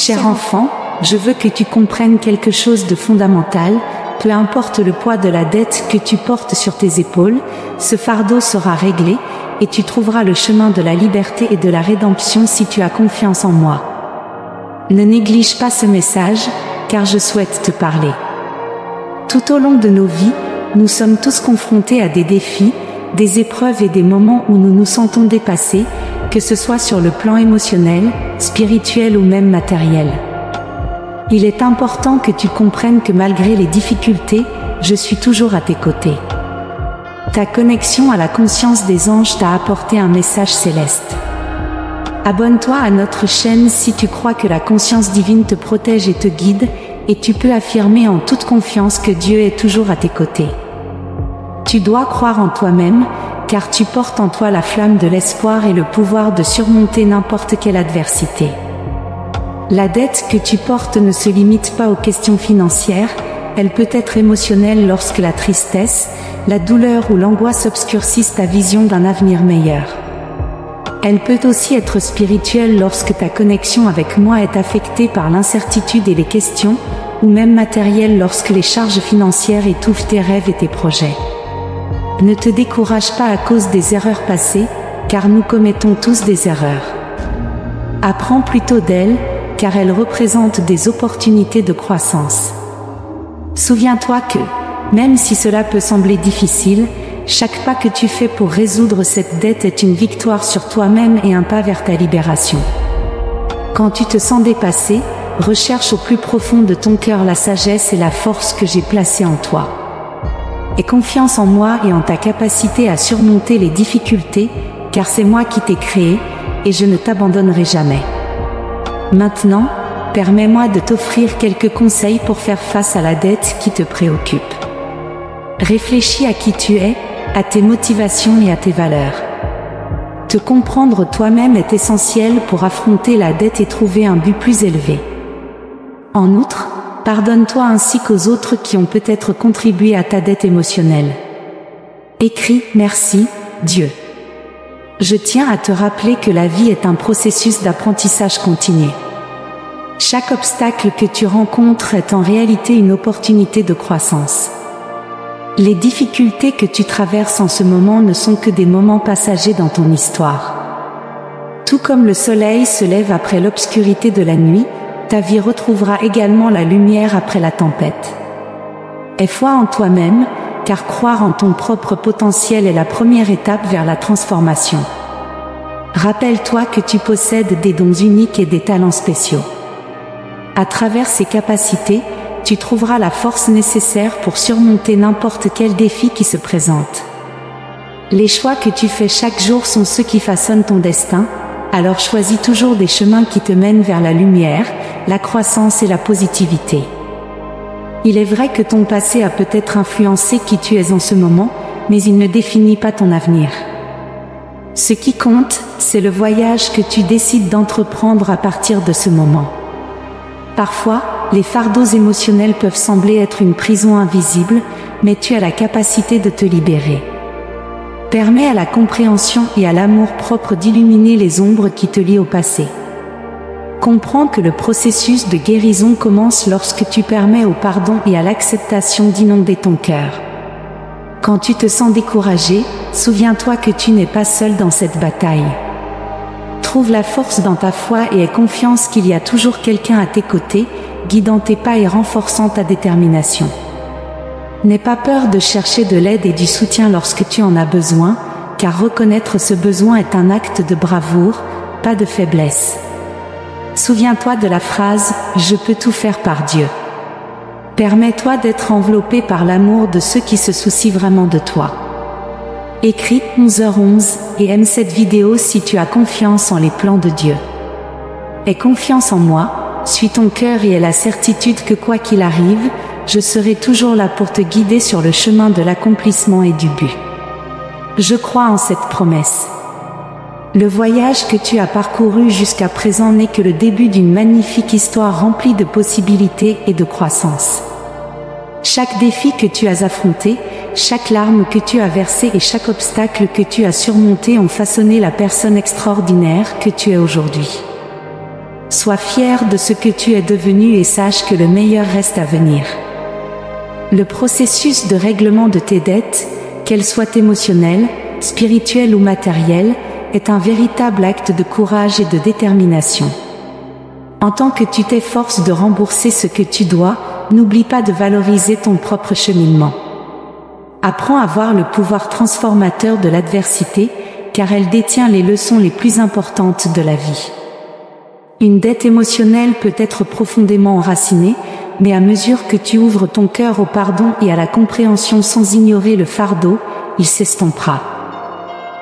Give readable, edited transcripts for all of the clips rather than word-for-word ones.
Cher enfant, je veux que tu comprennes quelque chose de fondamental. Peu importe le poids de la dette que tu portes sur tes épaules, ce fardeau sera réglé et tu trouveras le chemin de la liberté et de la rédemption si tu as confiance en moi. Ne néglige pas ce message, car je souhaite te parler. Tout au long de nos vies, nous sommes tous confrontés à des défis, des épreuves et des moments où nous nous sentons dépassés, que ce soit sur le plan émotionnel, spirituel ou même matériel. Il est important que tu comprennes que malgré les difficultés, je suis toujours à tes côtés. Ta connexion à la conscience des anges t'a apporté un message céleste. Abonne-toi à notre chaîne si tu crois que la conscience divine te protège et te guide, et tu peux affirmer en toute confiance que Dieu est toujours à tes côtés. Tu dois croire en toi-même, car tu portes en toi la flamme de l'espoir et le pouvoir de surmonter n'importe quelle adversité. La dette que tu portes ne se limite pas aux questions financières, elle peut être émotionnelle lorsque la tristesse, la douleur ou l'angoisse obscurcissent ta vision d'un avenir meilleur. Elle peut aussi être spirituelle lorsque ta connexion avec moi est affectée par l'incertitude et les questions, ou même matérielle lorsque les charges financières étouffent tes rêves et tes projets. Ne te décourage pas à cause des erreurs passées, car nous commettons tous des erreurs. Apprends plutôt d'elles, car elles représentent des opportunités de croissance. Souviens-toi que, même si cela peut sembler difficile, chaque pas que tu fais pour résoudre cette dette est une victoire sur toi-même et un pas vers ta libération. Quand tu te sens dépassé, recherche au plus profond de ton cœur la sagesse et la force que j'ai placées en toi. Aie confiance en moi et en ta capacité à surmonter les difficultés, car c'est moi qui t'ai créé, et je ne t'abandonnerai jamais. Maintenant, permets-moi de t'offrir quelques conseils pour faire face à la dette qui te préoccupe. Réfléchis à qui tu es, à tes motivations et à tes valeurs. Te comprendre toi-même est essentiel pour affronter la dette et trouver un but plus élevé. En outre, pardonne-toi ainsi qu'aux autres qui ont peut-être contribué à ta dette émotionnelle. Écris « Merci, Dieu ». Je tiens à te rappeler que la vie est un processus d'apprentissage continu. Chaque obstacle que tu rencontres est en réalité une opportunité de croissance. Les difficultés que tu traverses en ce moment ne sont que des moments passagers dans ton histoire. Tout comme le soleil se lève après l'obscurité de la nuit, ta vie retrouvera également la lumière après la tempête. Aie foi en toi-même, car croire en ton propre potentiel est la première étape vers la transformation. Rappelle-toi que tu possèdes des dons uniques et des talents spéciaux. À travers ces capacités, tu trouveras la force nécessaire pour surmonter n'importe quel défi qui se présente. Les choix que tu fais chaque jour sont ceux qui façonnent ton destin, alors choisis toujours des chemins qui te mènent vers la lumière, la croissance et la positivité. Il est vrai que ton passé a peut-être influencé qui tu es en ce moment, mais il ne définit pas ton avenir. Ce qui compte, c'est le voyage que tu décides d'entreprendre à partir de ce moment. Parfois, les fardeaux émotionnels peuvent sembler être une prison invisible, mais tu as la capacité de te libérer. Permets à la compréhension et à l'amour-propre d'illuminer les ombres qui te lient au passé. Comprends que le processus de guérison commence lorsque tu permets au pardon et à l'acceptation d'inonder ton cœur. Quand tu te sens découragé, souviens-toi que tu n'es pas seul dans cette bataille. Trouve la force dans ta foi et aie confiance qu'il y a toujours quelqu'un à tes côtés, guidant tes pas et renforçant ta détermination. N'aie pas peur de chercher de l'aide et du soutien lorsque tu en as besoin, car reconnaître ce besoin est un acte de bravoure, pas de faiblesse. Souviens-toi de la phrase « Je peux tout faire par Dieu ». Permets-toi d'être enveloppé par l'amour de ceux qui se soucient vraiment de toi. Écris 11h11 et aime cette vidéo si tu as confiance en les plans de Dieu. Aie confiance en moi, suis ton cœur et aie la certitude que quoi qu'il arrive, je serai toujours là pour te guider sur le chemin de l'accomplissement et du but. Je crois en cette promesse. Le voyage que tu as parcouru jusqu'à présent n'est que le début d'une magnifique histoire remplie de possibilités et de croissance. Chaque défi que tu as affronté, chaque larme que tu as versée et chaque obstacle que tu as surmonté ont façonné la personne extraordinaire que tu es aujourd'hui. Sois fier de ce que tu es devenu et sache que le meilleur reste à venir. Le processus de règlement de tes dettes, qu'elles soient émotionnelles, spirituelles ou matérielles, est un véritable acte de courage et de détermination. En tant que tu t'efforces de rembourser ce que tu dois, n'oublie pas de valoriser ton propre cheminement. Apprends à voir le pouvoir transformateur de l'adversité, car elle détient les leçons les plus importantes de la vie. Une dette émotionnelle peut être profondément enracinée, mais à mesure que tu ouvres ton cœur au pardon et à la compréhension sans ignorer le fardeau, il s'estompera.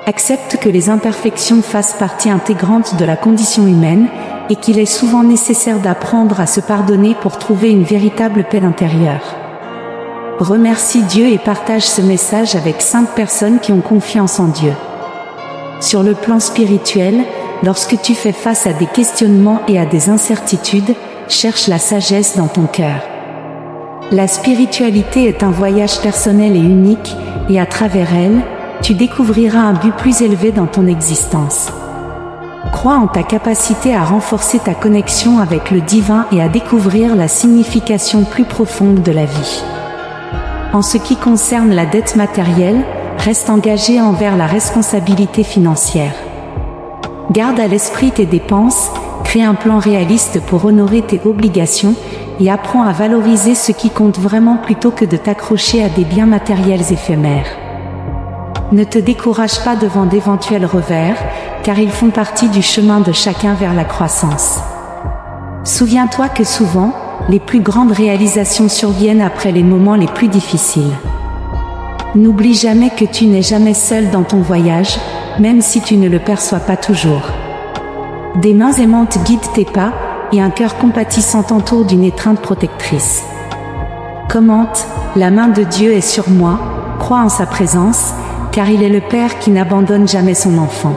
Accepte que les imperfections fassent partie intégrante de la condition humaine et qu'il est souvent nécessaire d'apprendre à se pardonner pour trouver une véritable paix intérieure. Remercie Dieu et partage ce message avec 5 personnes qui ont confiance en Dieu. Sur le plan spirituel, lorsque tu fais face à des questionnements et à des incertitudes, cherche la sagesse dans ton cœur. La spiritualité est un voyage personnel et unique, et à travers elle, tu découvriras un but plus élevé dans ton existence. Crois en ta capacité à renforcer ta connexion avec le divin et à découvrir la signification plus profonde de la vie. En ce qui concerne la dette matérielle, reste engagé envers la responsabilité financière. Garde à l'esprit tes dépenses, crée un plan réaliste pour honorer tes obligations et apprends à valoriser ce qui compte vraiment plutôt que de t'accrocher à des biens matériels éphémères. Ne te décourage pas devant d'éventuels revers, car ils font partie du chemin de chacun vers la croissance. Souviens-toi que souvent, les plus grandes réalisations surviennent après les moments les plus difficiles. N'oublie jamais que tu n'es jamais seul dans ton voyage, même si tu ne le perçois pas toujours. Des mains aimantes guident tes pas, et un cœur compatissant t'entoure d'une étreinte protectrice. Commente, la main de Dieu est sur moi, crois en sa présence, car il est le Père qui n'abandonne jamais son enfant.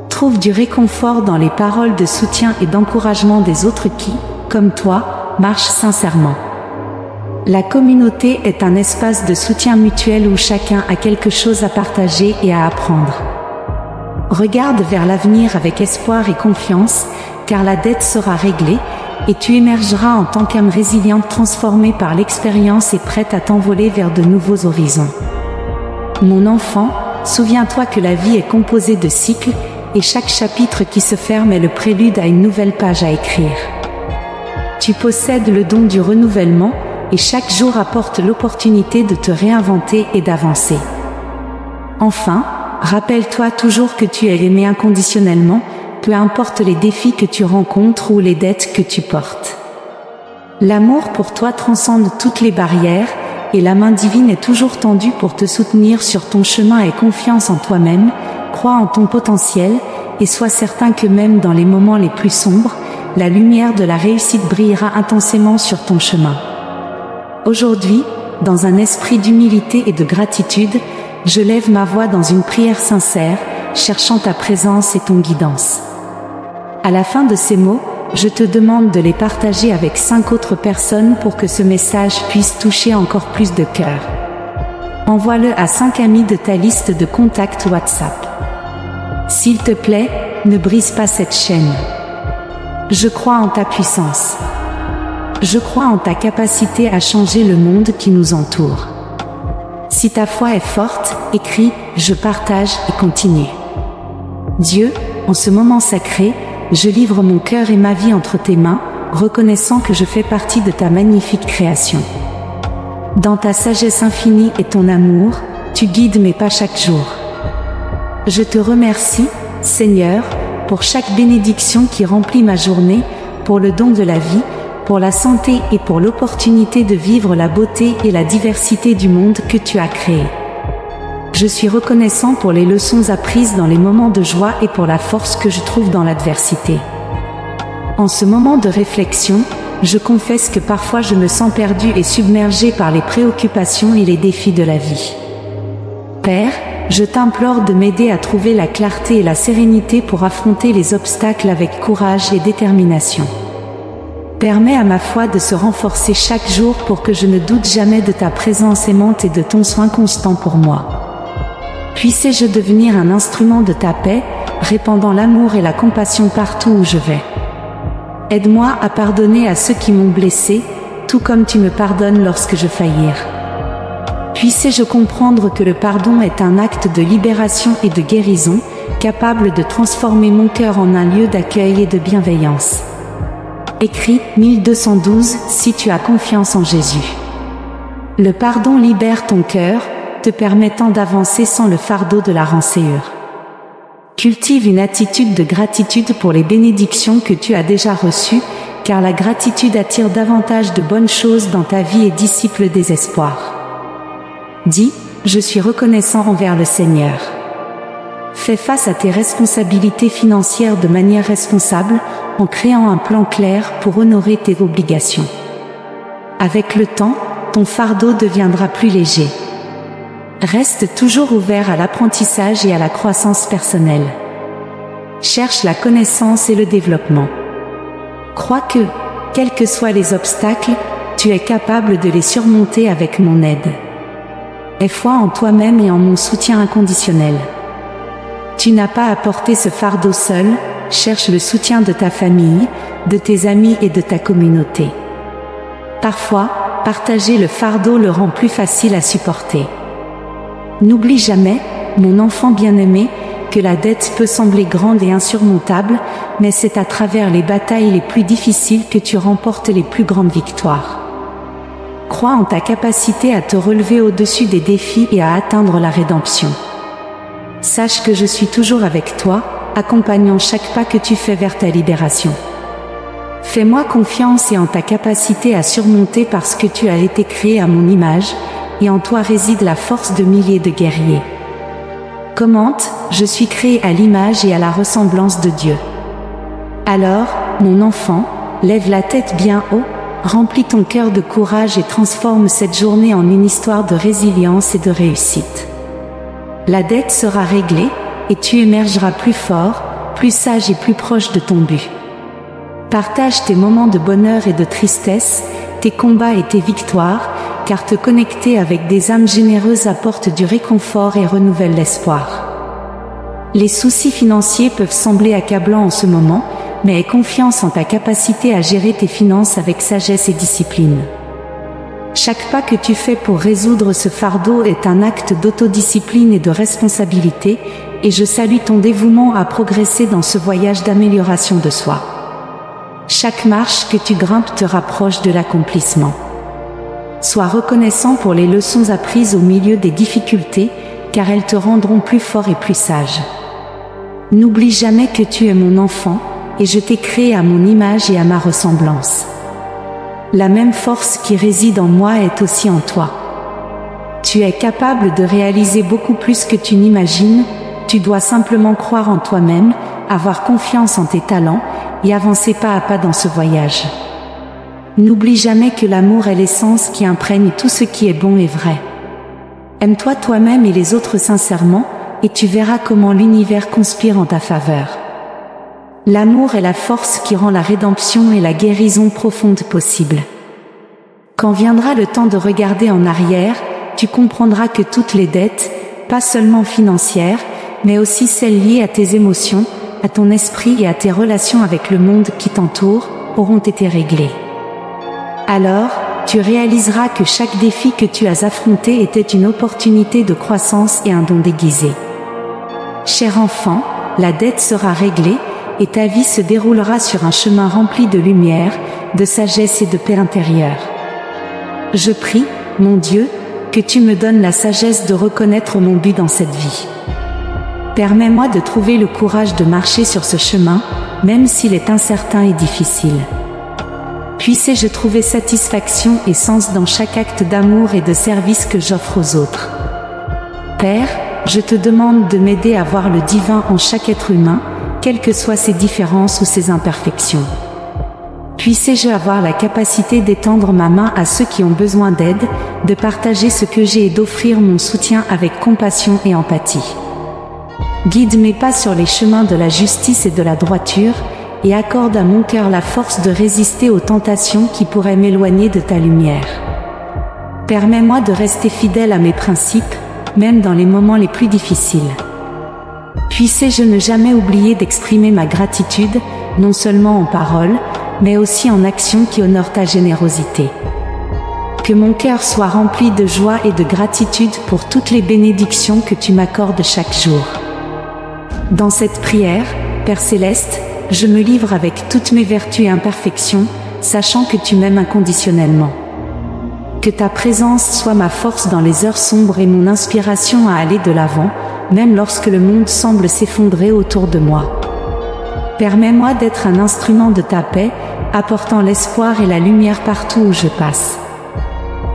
Trouve du réconfort dans les paroles de soutien et d'encouragement des autres qui, comme toi, marchent sincèrement. La communauté est un espace de soutien mutuel où chacun a quelque chose à partager et à apprendre. Regarde vers l'avenir avec espoir et confiance, car la dette sera réglée, et tu émergeras en tant qu'âme résiliente transformée par l'expérience et prête à t'envoler vers de nouveaux horizons. Mon enfant, souviens-toi que la vie est composée de cycles, et chaque chapitre qui se ferme est le prélude à une nouvelle page à écrire. Tu possèdes le don du renouvellement, et chaque jour apporte l'opportunité de te réinventer et d'avancer. Enfin, rappelle-toi toujours que tu es aimé inconditionnellement, peu importe les défis que tu rencontres ou les dettes que tu portes. L'amour pour toi transcende toutes les barrières, et la main divine est toujours tendue pour te soutenir sur ton chemin. Aie confiance en toi-même, crois en ton potentiel, et sois certain que même dans les moments les plus sombres, la lumière de la réussite brillera intensément sur ton chemin. Aujourd'hui, dans un esprit d'humilité et de gratitude, je lève ma voix dans une prière sincère, cherchant ta présence et ton guidance. À la fin de ces mots, je te demande de les partager avec 5 autres personnes pour que ce message puisse toucher encore plus de cœurs. Envoie-le à 5 amis de ta liste de contacts WhatsApp. S'il te plaît, ne brise pas cette chaîne. Je crois en ta puissance. Je crois en ta capacité à changer le monde qui nous entoure. Si ta foi est forte, écris « Je partage » et continue. Dieu, en ce moment sacré, je livre mon cœur et ma vie entre tes mains, reconnaissant que je fais partie de ta magnifique création. Dans ta sagesse infinie et ton amour, tu guides mes pas chaque jour. Je te remercie, Seigneur, pour chaque bénédiction qui remplit ma journée, pour le don de la vie, pour la santé et pour l'opportunité de vivre la beauté et la diversité du monde que tu as créé. Je suis reconnaissant pour les leçons apprises dans les moments de joie et pour la force que je trouve dans l'adversité. En ce moment de réflexion, je confesse que parfois je me sens perdu et submergé par les préoccupations et les défis de la vie. Père, je t'implore de m'aider à trouver la clarté et la sérénité pour affronter les obstacles avec courage et détermination. Permets à ma foi de se renforcer chaque jour pour que je ne doute jamais de ta présence aimante et de ton soin constant pour moi. Puisse-je devenir un instrument de ta paix, répandant l'amour et la compassion partout où je vais. Aide-moi à pardonner à ceux qui m'ont blessé, tout comme tu me pardonnes lorsque je faillir. Puissais-je comprendre que le pardon est un acte de libération et de guérison, capable de transformer mon cœur en un lieu d'accueil et de bienveillance. Écrit 1212 si tu as confiance en Jésus. Le pardon libère ton cœur, te permettant d'avancer sans le fardeau de la rançure. Cultive une attitude de gratitude pour les bénédictions que tu as déjà reçues, car la gratitude attire davantage de bonnes choses dans ta vie et dissipe le désespoir. Dis, je suis reconnaissant envers le Seigneur. Fais face à tes responsabilités financières de manière responsable, en créant un plan clair pour honorer tes obligations. Avec le temps, ton fardeau deviendra plus léger. Reste toujours ouvert à l'apprentissage et à la croissance personnelle. Cherche la connaissance et le développement. Crois que, quels que soient les obstacles, tu es capable de les surmonter avec mon aide. Aie foi en toi-même et en mon soutien inconditionnel. Tu n'as pas à porter ce fardeau seul, cherche le soutien de ta famille, de tes amis et de ta communauté. Parfois, partager le fardeau le rend plus facile à supporter. N'oublie jamais, mon enfant bien-aimé, que la dette peut sembler grande et insurmontable, mais c'est à travers les batailles les plus difficiles que tu remportes les plus grandes victoires. Crois en ta capacité à te relever au-dessus des défis et à atteindre la rédemption. Sache que je suis toujours avec toi, accompagnant chaque pas que tu fais vers ta libération. Fais-moi confiance et en ta capacité à surmonter parce que tu as été créé à mon image, et en toi réside la force de milliers de guerriers. Commente, je suis créé à l'image et à la ressemblance de Dieu. Alors, mon enfant, lève la tête bien haut, remplis ton cœur de courage et transforme cette journée en une histoire de résilience et de réussite. La dette sera réglée, et tu émergeras plus fort, plus sage et plus proche de ton but. Partage tes moments de bonheur et de tristesse, tes combats et tes victoires, car te connecter avec des âmes généreuses apporte du réconfort et renouvelle l'espoir. Les soucis financiers peuvent sembler accablants en ce moment, mais aie confiance en ta capacité à gérer tes finances avec sagesse et discipline. Chaque pas que tu fais pour résoudre ce fardeau est un acte d'autodiscipline et de responsabilité, et je salue ton dévouement à progresser dans ce voyage d'amélioration de soi. Chaque marche que tu grimpes te rapproche de l'accomplissement. Sois reconnaissant pour les leçons apprises au milieu des difficultés, car elles te rendront plus fort et plus sage. N'oublie jamais que tu es mon enfant, et je t'ai créé à mon image et à ma ressemblance. La même force qui réside en moi est aussi en toi. Tu es capable de réaliser beaucoup plus que tu n'imagines, tu dois simplement croire en toi-même, avoir confiance en tes talents, et avancer pas à pas dans ce voyage. N'oublie jamais que l'amour est l'essence qui imprègne tout ce qui est bon et vrai. Aime-toi toi-même et les autres sincèrement, et tu verras comment l'univers conspire en ta faveur. L'amour est la force qui rend la rédemption et la guérison profonde possible. Quand viendra le temps de regarder en arrière, tu comprendras que toutes les dettes, pas seulement financières, mais aussi celles liées à tes émotions, à ton esprit et à tes relations avec le monde qui t'entoure, auront été réglées. Alors, tu réaliseras que chaque défi que tu as affronté était une opportunité de croissance et un don déguisé. Cher enfant, la dette sera réglée, et ta vie se déroulera sur un chemin rempli de lumière, de sagesse et de paix intérieure. Je prie, mon Dieu, que tu me donnes la sagesse de reconnaître mon but dans cette vie. Permets-moi de trouver le courage de marcher sur ce chemin, même s'il est incertain et difficile. Puissais-je trouver satisfaction et sens dans chaque acte d'amour et de service que j'offre aux autres. Père, je te demande de m'aider à voir le divin en chaque être humain, quelles que soient ses différences ou ses imperfections. Puissais-je avoir la capacité d'étendre ma main à ceux qui ont besoin d'aide, de partager ce que j'ai et d'offrir mon soutien avec compassion et empathie. Guide mes pas sur les chemins de la justice et de la droiture, et accorde à mon cœur la force de résister aux tentations qui pourraient m'éloigner de ta lumière. Permets-moi de rester fidèle à mes principes, même dans les moments les plus difficiles. Puissais-je ne jamais oublier d'exprimer ma gratitude, non seulement en paroles, mais aussi en actions qui honorent ta générosité. Que mon cœur soit rempli de joie et de gratitude pour toutes les bénédictions que tu m'accordes chaque jour. Dans cette prière, Père Céleste, je me livre avec toutes mes vertus et imperfections, sachant que tu m'aimes inconditionnellement. Que ta présence soit ma force dans les heures sombres et mon inspiration à aller de l'avant, même lorsque le monde semble s'effondrer autour de moi. Permets-moi d'être un instrument de ta paix, apportant l'espoir et la lumière partout où je passe.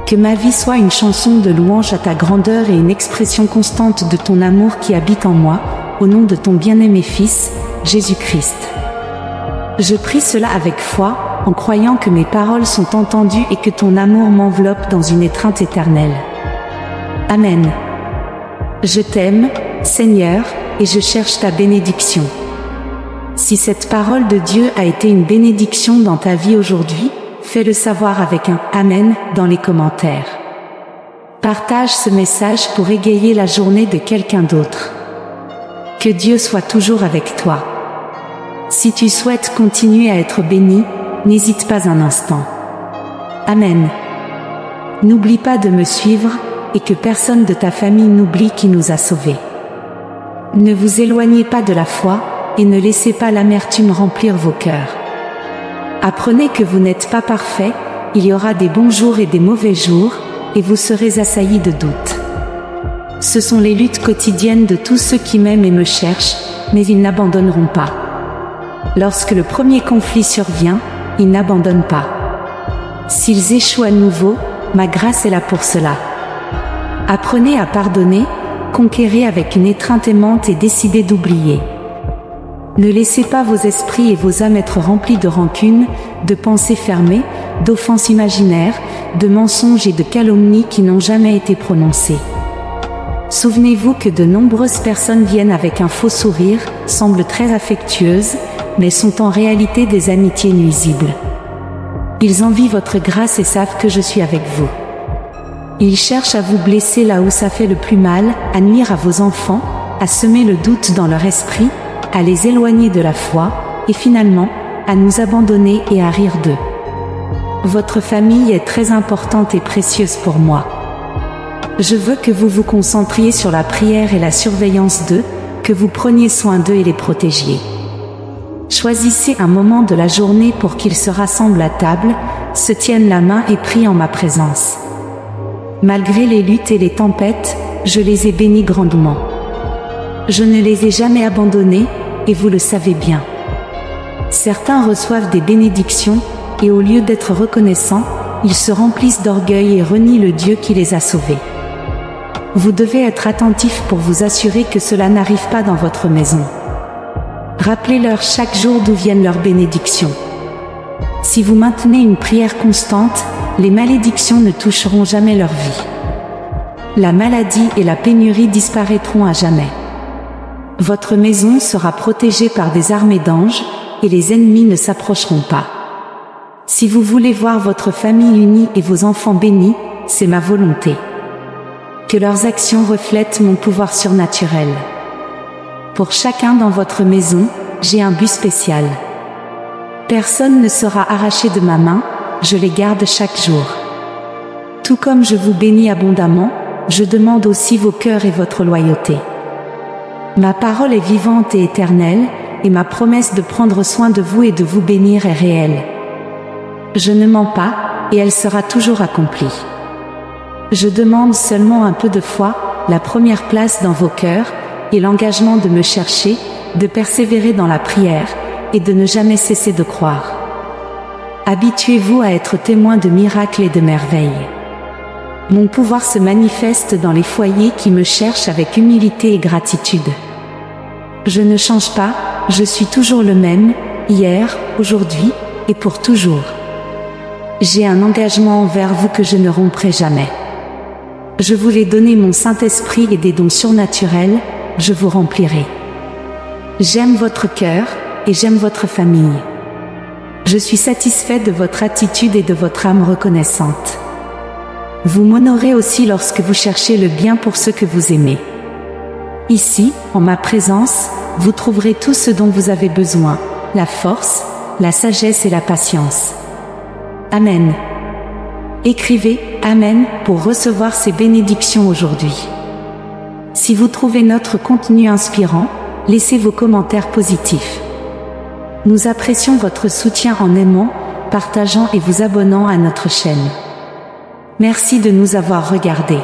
Que ma vie soit une chanson de louange à ta grandeur et une expression constante de ton amour qui habite en moi, au nom de ton bien-aimé Fils, Jésus-Christ. Je prie cela avec foi, en croyant que mes paroles sont entendues et que ton amour m'enveloppe dans une étreinte éternelle. Amen. Je t'aime, Seigneur, et je cherche ta bénédiction. Si cette parole de Dieu a été une bénédiction dans ta vie aujourd'hui, fais-le savoir avec un « Amen » dans les commentaires. Partage ce message pour égayer la journée de quelqu'un d'autre. Que Dieu soit toujours avec toi. Si tu souhaites continuer à être béni, n'hésite pas un instant. Amen. N'oublie pas de me suivre, et que personne de ta famille n'oublie qui nous a sauvés. Ne vous éloignez pas de la foi, et ne laissez pas l'amertume remplir vos cœurs. Apprenez que vous n'êtes pas parfait, il y aura des bons jours et des mauvais jours, et vous serez assaillis de doutes. Ce sont les luttes quotidiennes de tous ceux qui m'aiment et me cherchent, mais ils n'abandonneront pas. Lorsque le premier conflit survient, ils n'abandonnent pas. S'ils échouent à nouveau, ma grâce est là pour cela. Apprenez à pardonner, conquérez avec une étreinte aimante et décidez d'oublier. Ne laissez pas vos esprits et vos âmes être remplis de rancune, de pensées fermées, d'offenses imaginaires, de mensonges et de calomnies qui n'ont jamais été prononcées. Souvenez-vous que de nombreuses personnes viennent avec un faux sourire, semblent très affectueuses, mais sont en réalité des amitiés nuisibles. Ils envient votre grâce et savent que je suis avec vous. Ils cherchent à vous blesser là où ça fait le plus mal, à nuire à vos enfants, à semer le doute dans leur esprit, à les éloigner de la foi, et finalement, à nous abandonner et à rire d'eux. Votre famille est très importante et précieuse pour moi. Je veux que vous vous concentriez sur la prière et la surveillance d'eux, que vous preniez soin d'eux et les protégiez. Choisissez un moment de la journée pour qu'ils se rassemblent à table, se tiennent la main et prient en ma présence. Malgré les luttes et les tempêtes, je les ai bénis grandement. Je ne les ai jamais abandonnés, et vous le savez bien. Certains reçoivent des bénédictions, et au lieu d'être reconnaissants, ils se remplissent d'orgueil et renient le Dieu qui les a sauvés. Vous devez être attentif pour vous assurer que cela n'arrive pas dans votre maison. Rappelez-leur chaque jour d'où viennent leurs bénédictions. Si vous maintenez une prière constante, les malédictions ne toucheront jamais leur vie. La maladie et la pénurie disparaîtront à jamais. Votre maison sera protégée par des armées d'anges, et les ennemis ne s'approcheront pas. Si vous voulez voir votre famille unie et vos enfants bénis, c'est ma volonté. Que leurs actions reflètent mon pouvoir surnaturel. Pour chacun dans votre maison, j'ai un but spécial. Personne ne sera arraché de ma main, je les garde chaque jour. Tout comme je vous bénis abondamment, je demande aussi vos cœurs et votre loyauté. Ma parole est vivante et éternelle, et ma promesse de prendre soin de vous et de vous bénir est réelle. Je ne mens pas, et elle sera toujours accomplie. Je demande seulement un peu de foi, la première place dans vos cœurs, et l'engagement de me chercher, de persévérer dans la prière, et de ne jamais cesser de croire. Habituez-vous à être témoin de miracles et de merveilles. Mon pouvoir se manifeste dans les foyers qui me cherchent avec humilité et gratitude. Je ne change pas, je suis toujours le même, hier, aujourd'hui, et pour toujours. J'ai un engagement envers vous que je ne romprai jamais. Je vous ai donné mon Saint-Esprit et des dons surnaturels, je vous remplirai. J'aime votre cœur, et j'aime votre famille. Je suis satisfait de votre attitude et de votre âme reconnaissante. Vous m'honorez aussi lorsque vous cherchez le bien pour ceux que vous aimez. Ici, en ma présence, vous trouverez tout ce dont vous avez besoin, la force, la sagesse et la patience. Amen. Écrivez « Amen » pour recevoir ces bénédictions aujourd'hui. Si vous trouvez notre contenu inspirant, laissez vos commentaires positifs. Nous apprécions votre soutien en aimant, partageant et vous abonnant à notre chaîne. Merci de nous avoir regardés.